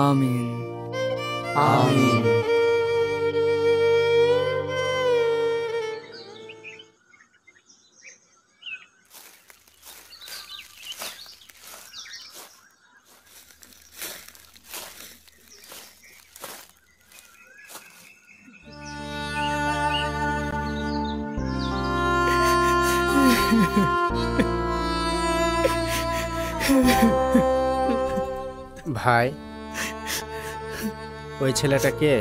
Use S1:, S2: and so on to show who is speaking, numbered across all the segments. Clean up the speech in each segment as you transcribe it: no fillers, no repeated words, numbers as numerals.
S1: আমিন আমিন।
S2: ভাই, ওই ছেলেটা কে?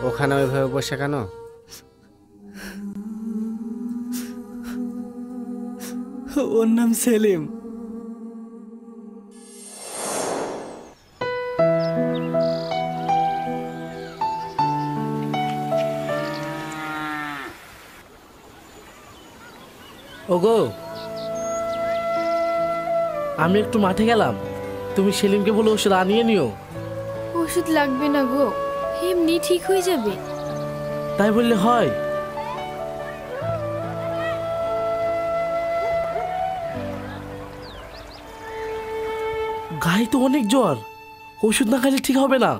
S2: ওখানে ওইভাবে বসে কেন?
S1: ওর নাম সেলিম।
S3: ওগো, আমি একটু মাঠে গেলাম, তুমি সেলিমকে বলে ওষুধ আনিয়ে নিও।
S4: ওষুধ লাগবে না গো, এমনি ঠিক হয়ে যাবে।
S3: তাই বললে হয়? গায়ে তো অনেক জ্বর, ওষুধ না খাইলে ঠিক হবে না।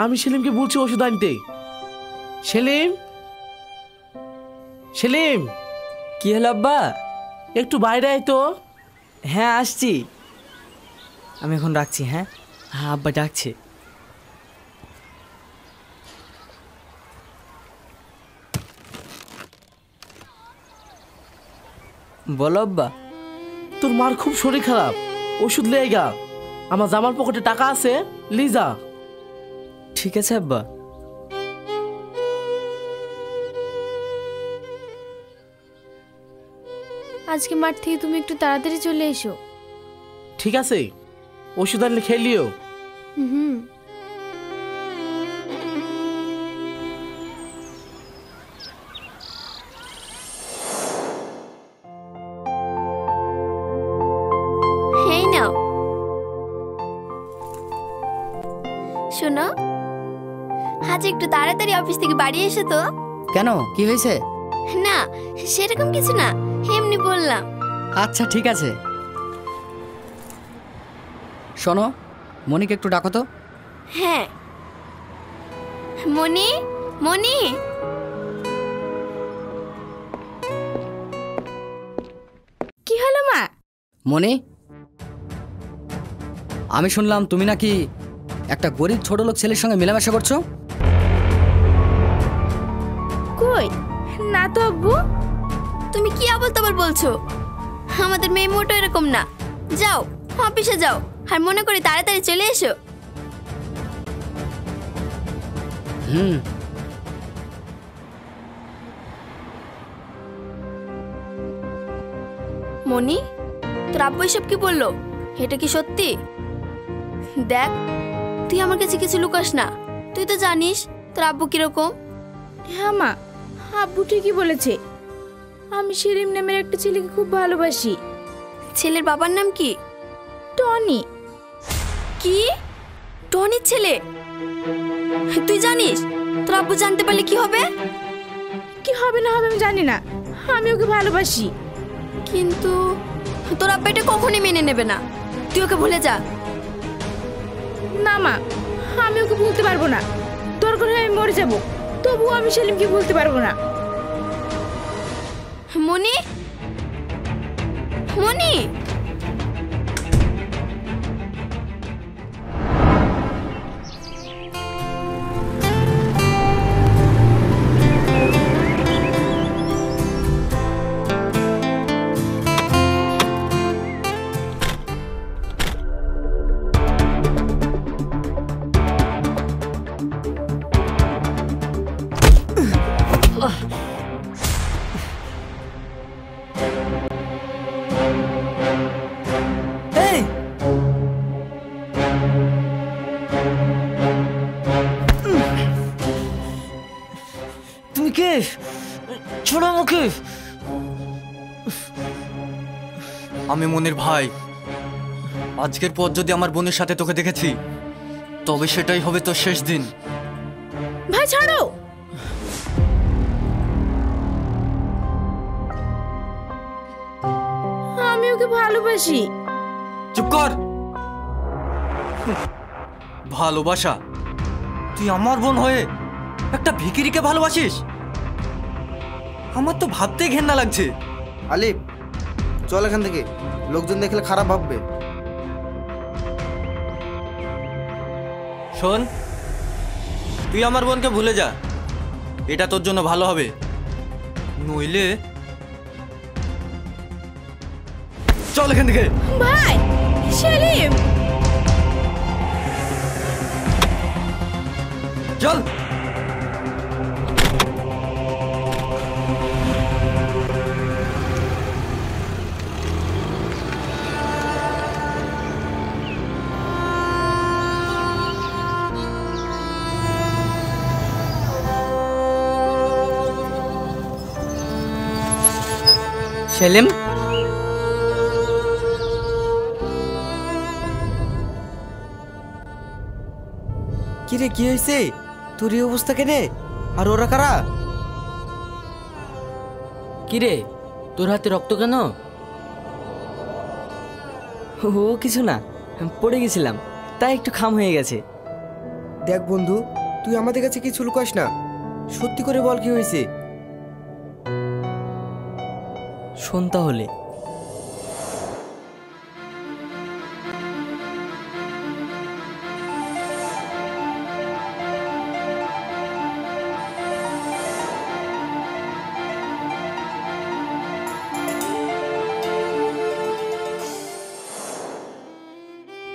S3: আমি সেলিমকে বলছি ওষুধ আনতে। সেলিম, সেলিম।
S1: কি হলো আব্বা?
S3: একটু বাইরে আয় তো।
S1: হ্যাঁ আসছি, আমি এখন রাখছি। হ্যাঁ হ্যাঁ, আব্বা ডাকছে। বলো আব্বা।
S3: তোর মার খুব শরীর খারাপ, ওষুধ লে গা। আমার জামার পকেটে টাকা আছে, লিজা।
S1: ঠিক আছে আব্বা।
S4: আজকে মাঠ থেকে তুমি একটু তাড়াতাড়ি চলে এসো।
S3: ঠিক আছে, ওষুধ আনলে খেলিও।
S4: হুম।
S5: এই নাও, শোনো, আজ একটু তাড়াতাড়ি অফিস থেকে বাড়ি এসো তো।
S6: কেন, কি হয়েছে?
S5: না, সেরকম কিছু না, এমনি বললাম।
S6: আচ্ছা ঠিক আছে। শোনো, মনিকে একটু ডাকো তো।
S5: হ্যাঁ। মনি, মনি।
S4: কি হলো মা?
S6: মনি, আমি শুনলাম তুমি নাকি একটা গরিব ছোট লোক ছেলের সঙ্গে মেলামেশা করছো।
S4: কই না তো আব্বু।
S5: তুমি কি আবল তাবল বলছো? আমাদের মেয়ে মোটো এরকম না। যাও অফিসে যাও, আর মনে করি তাড়াতাড়ি চলে এসো। মনি, তোর আব্বু এসব কি বললো? এটা কি সত্যি? দেখ, তুই আমার কাছে কিছু লুকাস না। তুই তো জানিস তোর আব্বু কিরকম।
S4: হ্যাঁ মা, আব্বু ঠিকই বলেছে। আমি সেলিম নামের একটা ছেলেকে খুব ভালোবাসি।
S5: ছেলের বাবার নাম কি?
S4: টনি।
S5: কি? টনির ছেলে? তুই জানিস? তোর আব্বু জানতে পারলে কি হবে?
S4: কি হবে না হবে আমি জানি না, আমি ওকে ভালোবাসি।
S5: কিন্তু তোর আব্বা এটা কখনোই মেনে নেবে না। তুই ওকে ভুলে যা।
S4: না মা, আমি ওকে ভুলতে পারবো না। দরকার হয় আমি মরে যাবো, তবুও আমি সেলিমকে ভুলতে পারবো না।
S5: মনি, মনি।
S1: ছোড়ো আমাকে। আমি মনির ভাই। আজকের পর যদি আমার বোনের সাথে তোকে দেখেছি, তবে সেটাই হবে তোর শেষ দিন।
S4: ভাই ছাড়ো। আমি ওকে ভালোবাসি।
S1: চুপ কর। ভালোবাসা? তুই আমার বোন হয়ে একটা ভিখিরিকে ভালোবাসিস? আমার তো ভাবতেই ঘেন্না লাগছে।
S7: আলিফ, চল এখান থেকে, লোকজন দেখলে খারাপ ভাববে।
S1: শোন, তুই আমার বোনকে ভুলে যা, এটা তোর জন্য ভালো হবে। নইলে চল এখান থেকে।
S4: ভাই সেলিম,
S1: চল।
S6: সেলিম,
S7: কিরে, কি হয়েছে? তোর এই অবস্থা কেনে? আর ওরা কারা?
S3: কিরে, তোর হাতে রক্ত কেন?
S8: ও কিছু না, পড়ে গেছিলাম, তাই একটু খাম হয়ে গেছে।
S7: দেখ বন্ধু, তুই আমাদের কাছে কিছু লুকাস না, সত্যি করে বল কি হয়েছে।
S8: শোন তাহলে।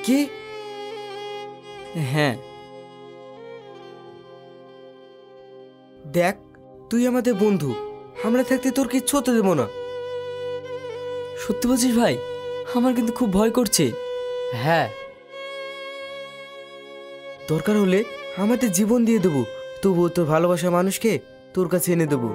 S7: কি?
S8: হ্যাঁ,
S7: দেখ, তুই আমাদের বন্ধু, আমরা থাকতে তোর কিচ্ছু হতে দেবো না।
S8: সত্যি বলছিস ভাই? আমার কিন্তু খুব ভয় করছে।
S3: হ্যাঁ,
S7: দরকার হলে আমাদের জীবন দিয়ে দেবো, তবুও তোর ভালোবাসা মানুষকে তোর কাছে এনে দেবো।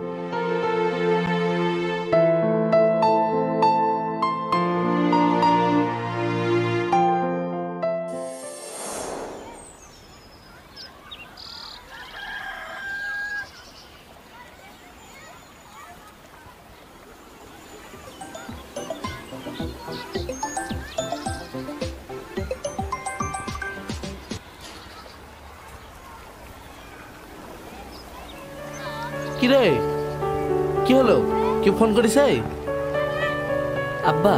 S3: কিরে, কি হলো? কেউ ফোন করেছে?
S8: আব্বা,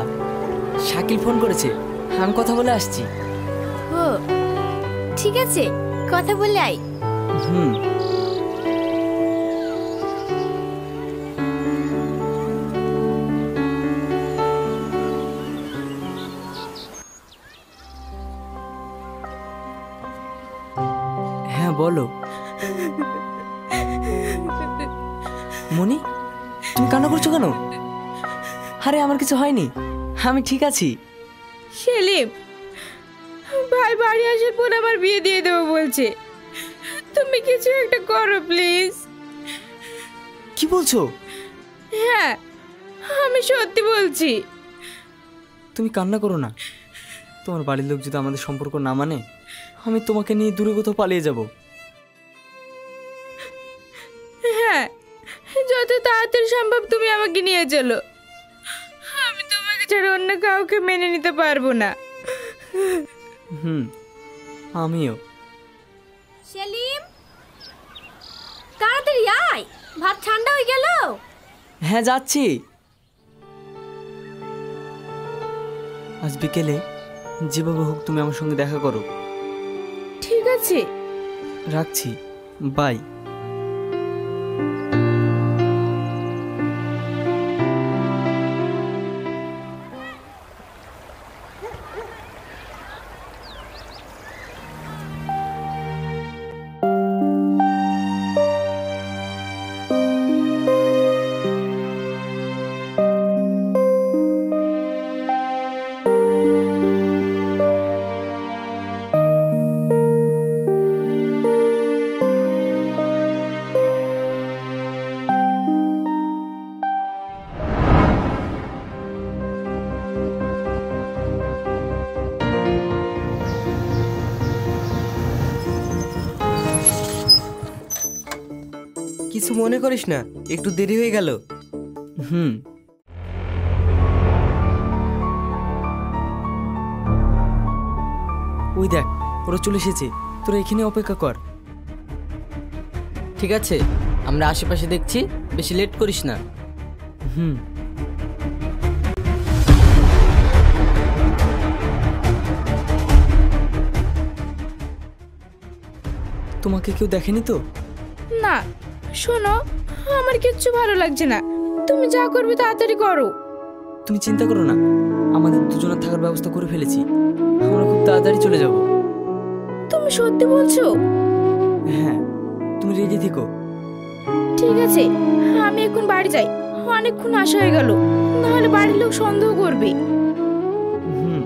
S8: শাকিল ফোন করেছে, আমি কথা বলে আসছি।
S4: ও ঠিক আছে, কথা বলে আয়।
S8: হুম। হ্যাঁ বলো। মনি, তুমি কান্না করছো কেন? আরে আমার কিছু হয়নি, আমি ঠিক আছি।
S4: সেলিম, ভাই বাড়ি আসার পর আমার বিয়ে দিয়ে দেবো বলছে, তুমি কিছু একটা করো প্লিজ।
S8: কি বলছো?
S4: হ্যাঁ, আমি সত্যি বলছি।
S8: তুমি কান্না করো না, তোমার বাড়ির লোক যদি আমাদের সম্পর্ক না মানে, আমি তোমাকে নিয়ে দূরে কোথাও পালিয়ে যাব।
S4: হ্যাঁ, যত তাড়াতাড়ি সম্ভব তুমি আমাকে নিয়ে চলো, আমি তোমাকে ছাড়া অন্য কাউকে মেনে নিতে পারবো না।
S8: হুম, আমিও।
S5: সেলিম, তাড়াতাড়ি আয়, ভাত ঠান্ডা হয়ে গেল।
S8: হ্যাঁ যাচ্ছি। আজ বিকেলে যেভাবে হোক তুমি আমার সঙ্গে দেখা করো।
S4: ঠিক আছে,
S8: রাখছি, বাই।
S7: কিছু মনে করিস না, একটু দেরি হয়ে গেল।
S8: হুম। ওই দেখ, ওরা চলে এসেছে। তোরা এখানে অপেক্ষা কর।
S2: ঠিক আছে, আমরা আশেপাশে দেখছি, বেশি লেট করিস না।
S8: হুম। তোমাকে কেউ দেখেনি তো?
S4: না শোনো, আমার কিচ্ছু ভালো লাগছে না, তুমি যা করবে তাড়াতাড়ি করো।
S8: তুমি চিন্তা করো না, আমাদের দুজনের থাকার ব্যবস্থা করে ফেলেছি। আমরা খুব তাড়াতাড়ি চলে যাব।
S4: তুমি সত্যি বলছো?
S8: হ্যাঁ, তুমি রেডি থেকো।
S4: ঠিক আছে, আমি এখন বাড়ি যাই, অনেকক্ষণ আসা হয়ে গেল, নাহলে বাড়ির লোক সন্দেহ করবে।
S8: হুম।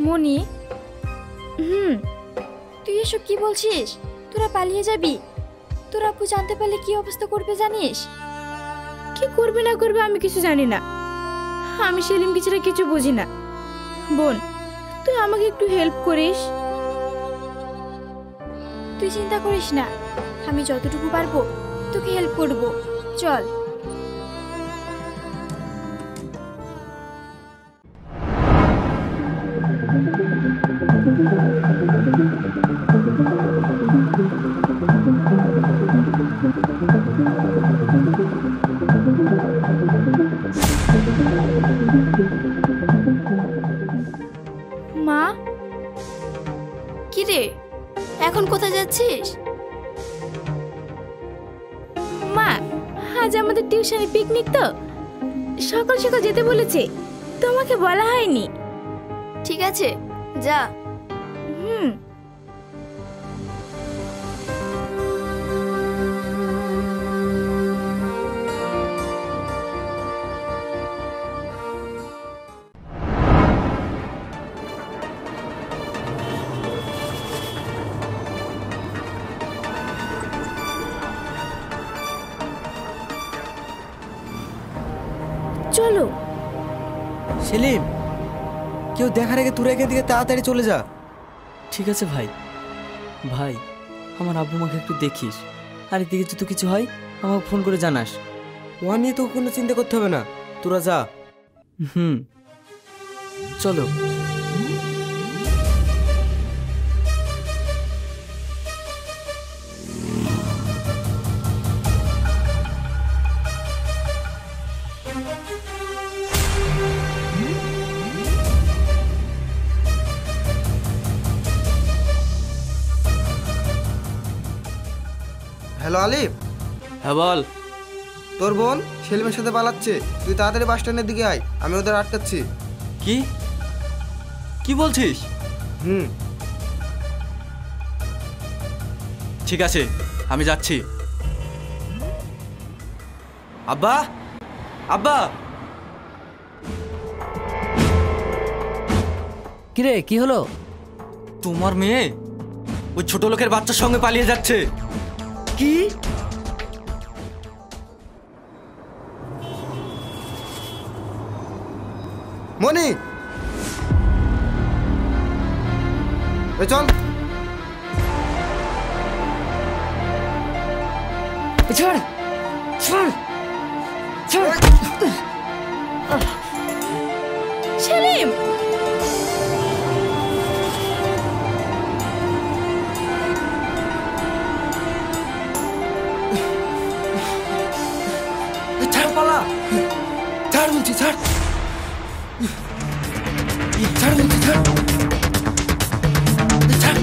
S5: মনি, তুই এসব কি বলছিস? তোরা পালিয়ে যাবি? তোর আপু জানতে পারলে কি অবস্থা করবে জানিস?
S4: কি করবে না করবে আমি কিছু জানি না, আমি সেলিমকে ছাড়া কিছু বুঝি না। বোন, তুই আমাকে একটু হেল্প করিস?
S5: তুই চিন্তা করিস না, আমি যতটুকু পারবো তোকে হেল্প করব। চল। মা, কি রে, এখন কোথায় যাচ্ছিস?
S4: মা, আজ আমাদের টিউশনে পিকনিক তো, সকাল সকাল যেতে বলেছে, তোমাকে বলা হয়নি।
S5: ঠিক আছে, যা।
S4: হুম। চলো।
S7: সেলিম, কেউ দেখার আগে তোরা এখান থেকে তাড়াতাড়ি চলে যা।
S8: ঠিক আছে ভাই। ভাই, আমার আব্বু মাকে একটু দেখিস, আর এদিকে যদি কিছু হয় আমাকে ফোন করে জানাস।
S7: ওয়া নিয়ে তো কোনো চিন্তা করতে হবে না, তোরা যা।
S8: হুম, চলো।
S9: হ্যালো আলিফ।
S1: হ্যাঁ বল।
S9: তোর বোন সেলিমের সাথে পালাচ্ছে, তুই তাড়াতাড়ি বাস স্ট্যান্ডের দিকে আয়, আমি ওদের আটকাচ্ছি।
S1: কি কি বলছিস?
S9: হুম।
S1: ঠিক আছে, আমি যাচ্ছি। আব্বা, আব্বা।
S6: কিরে, কি হলো?
S1: তোমার মেয়ে ওই ছোট লোকের বাচ্চার সঙ্গে পালিয়ে যাচ্ছে।
S3: কি?
S9: মনি, এ চল।
S6: ছাড়, ছাড়, ছাড়।
S4: সেলিম,
S9: ছাড়, পালা। ছাড় বলছি, ছাড়। ছাড় বলছি, ছাড়। ছাড়।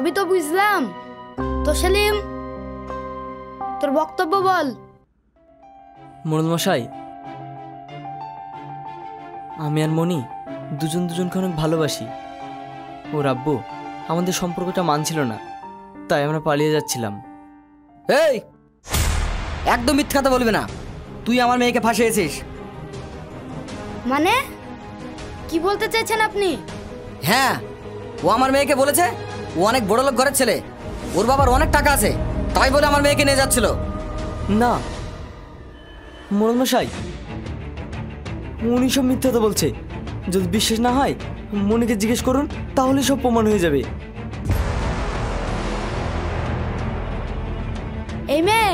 S5: সবই তো বুঝলাম, তো সেলিম তোর বক্তব্য বল।
S8: মোড়ল মশাই, আমি আর মনি দুজনকে অনেক ভালোবাসি। ওর আব্বু আমাদের সম্পর্কটা মানছিল না, তাই আমরা পালিয়ে যাচ্ছিলাম।
S6: এই একদম মিথ্যা কথা বলবি না, তুই আমার মেয়েকে ফাঁসিয়েছিস।
S5: মানে কি বলতে চাইছেন আপনি?
S6: হ্যাঁ, ও আমার মেয়েকে বলেছে ও অনেক বড় লোক ঘরের ছেলে, ওর বাবার অনেক টাকা আছে, তাই বলে আমার মেয়েকে নিয়ে যাচ্ছিল।
S8: না মোড়ল মশাই, উনি সব মিথ্যা কথা বলছে। যদি বিশ্বাস না হয় মনিকে জিজ্ঞেস করুন, তাহলে সব প্রমাণ হয়ে যাবে।
S5: এই মেয়ে,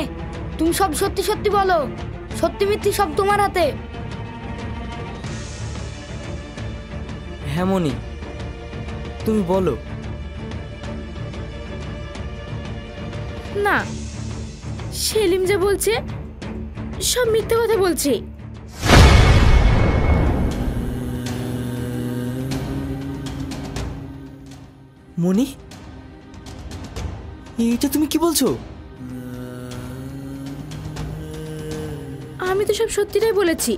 S5: তুমি সব সত্যি সত্যি বলো, সত্যি মিথ্যি সব তোমার হাতে।
S8: হ্যাঁ মনি, তুমি বলো।
S4: না, সেলিম যা বলছে সব মিথ্যে কথা বলছে।
S8: মনি, এটা তুমি কি বলছো?
S4: আমি তো সব সত্যিটাই বলেছি,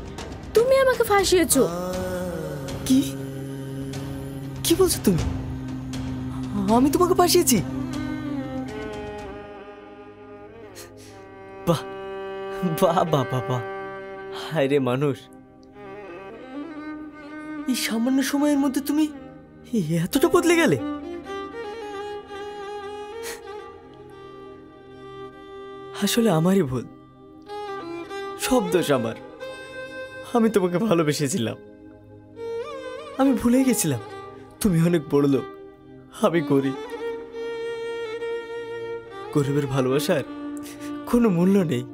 S4: তুমি আমাকে ফাঁসিয়েছো।
S8: কি কি বলছো তুমি? আমি তোমাকে ফাঁসিয়েছি? বাহ বাহ বাহ বাহ বাহ, হায় রে মানুষ, এই সামান্য সময়ের মধ্যে তুমি এতটা বদলে গেলে। আসলে আমারই ভুল, সব দোষ আমার। আমি তোমাকে ভালোবেসেছিলাম, আমি ভুলে গেছিলাম তুমি অনেক বড় লোক, আমি গরিব। গরিবের ভালোবাসার কোনো মূল্য নেই।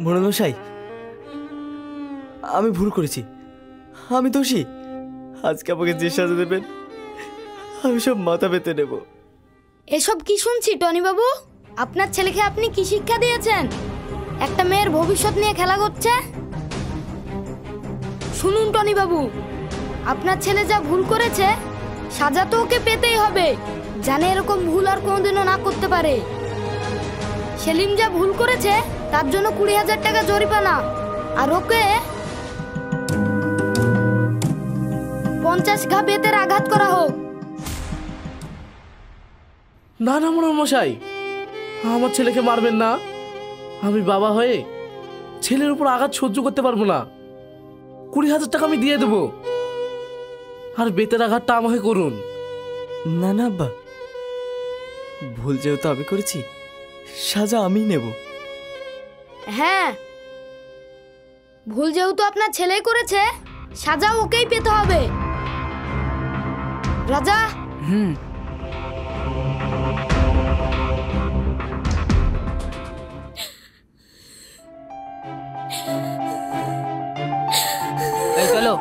S8: মোড়ল মশাই, আমি ভুল করেছি, আমি দোষী। আজকে আমাকে যে সাজা দেবেন আমি সব মাথা পেতে নেব।
S5: এসব কি শুনছি টনি বাবু? আপনার ছেলেকে আপনি কি শিক্ষা দিয়েছেন? একটা মেয়ের ভবিষ্যৎ নিয়ে খেলা করছে। শুনুন টনি বাবু, আপনার ছেলে যা ভুল করেছে সাজা তো ওকে পেতেই হবে, জানে এরকম ভুল আর কোনোদিনও না করতে পারে। সেলিম যা ভুল করেছে তার জন্য 20,000 টাকা জরিমানা, আর ওকে 50 ঘা বেতের আঘাত করা হোক।
S3: না না মোড়ল মশাই, আমার ছেলেকে মারবেন না। আমি বাবা হয়ে ছেলের উপর আঘাত সহ্য করতে পারবো না। 20,000 টাকা আমি দিয়ে দেবো, আর বেতের আঘাতটা আমাকে করুন।
S8: না না আব্বা, ভুল যেহেতু আমি করেছি, সাজা আমি নেব।
S5: হ্যাঁ, ভুল যেহেতু আপনার ছেলেই করেছে, সাজা ওকেই পেতে হবে। রাজা,
S2: এই চলো।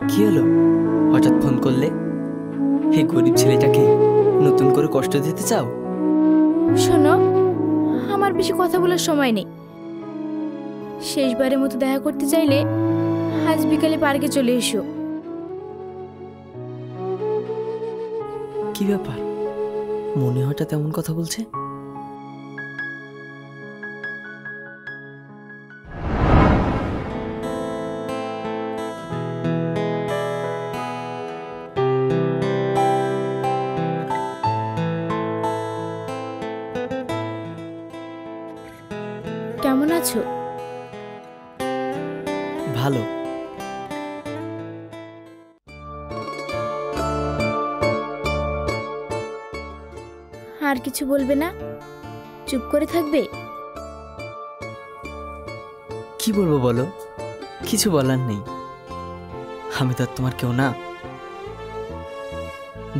S8: কি হলো, হঠাৎ ফোন করলে? এই গরিব ছেলেটাকে নতুন করে কষ্ট দিতে চাও?
S4: শোনো, আমার বেশি কথা বলার সময় নেই। শেষবারের মতো দেখা করতে চাইলে আজ বিকালে পার্কে চলে এসো।
S8: কি ব্যাপার, মনে হঠাৎ এমন কথা বলছে?
S4: কেমন আছো?
S8: ভালো।
S4: আর কিছু বলবে না? চুপ করে থাকবে?
S8: কি বলবো বলো, কিছু বলার নেই। আমি তো আর তোমার কেউ না।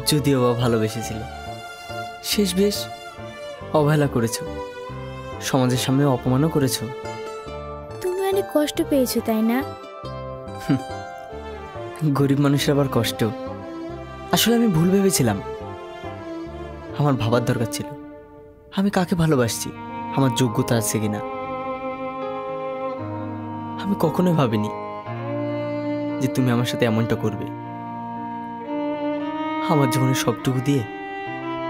S8: যদিও বা ভালোবেসেছিল, শেষ বেশ অবহেলা করেছো, সমাজের সামনে অপমানও করেছো।
S4: তুমি অনেক কষ্ট পেয়েছো, তাই না?
S8: গরিব মানুষের আবার কষ্ট? আসলে আমি ভুল ভেবেছিলাম। আমার ভাবার দরকার ছিল আমি কাকে ভালোবাসছি, আমার যোগ্যতা আছে কিনা। আমি কখনোই ভাবিনি যে তুমি আমার সাথে এমনটা করবে। আমার জীবনের সবটুকু দিয়ে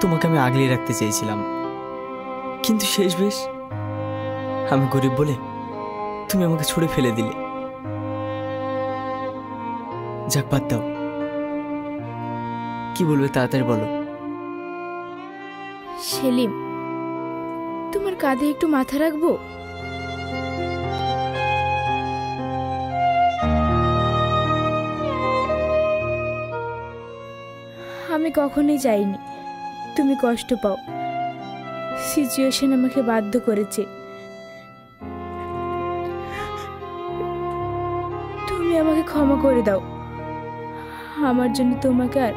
S8: তোমাকে আমি আগলে রাখতে চেয়েছিলাম, কিন্তু শেষ বেশ আমি গরিব বলে তুমি আমাকে ছুঁড়ে ফেলে দিলে। যাক, বাদ দাও। কি বলবে তাড়াতাড়ি বলো।
S4: সেলিম, তোমার কাঁধে একটু মাথা রাখবো? আমি কখনোই চাইনি তুমি কষ্ট পাও। সিচুয়েশন আমাকে বাধ্য করেছে। তুমি আমাকে ক্ষমা করে দাও। আমার জন্য তোমাকে আর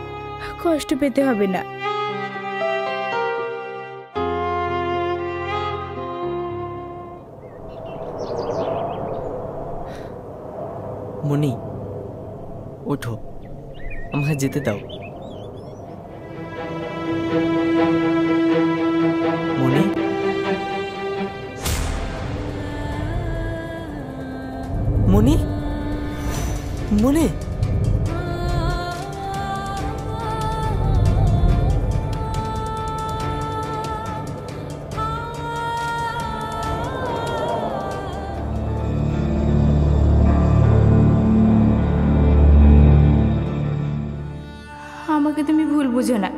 S4: কষ্ট পেতে হবে না।
S8: মনি, ওঠো, আমাকে যেতে দাও। মনি, মনি, মনি।
S4: আমাকে তুমি ভুল বুঝো না।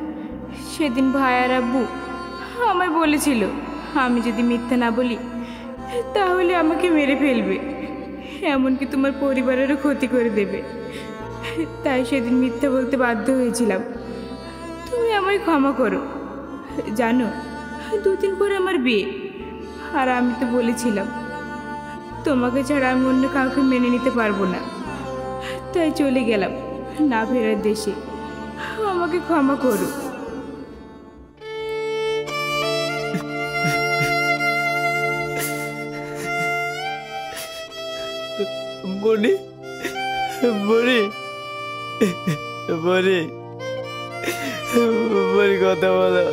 S4: সেদিন ভাই আর আব্বু আমায় বলেছিল আমি যদি মিথ্যা না বলি তাহলে আমাকে মেরে ফেলবে, এমনকি তোমার পরিবারেরও ক্ষতি করে দেবে। তাই সেদিন মিথ্যা বলতে বাধ্য হয়েছিলাম। তুমি আমায় ক্ষমা করো। জানো, 2 দিন পরে আমার বিয়ে, আর আমি তো বলেছিলাম তোমাকে ছাড়া আমি অন্য কাউকে মেনে নিতে পারবো না। তাই চলে গেলাম না ফেরার দেশে। আমাকে ক্ষমা করো।
S8: মনি, মনি, মনি, মনি, কথা বলো।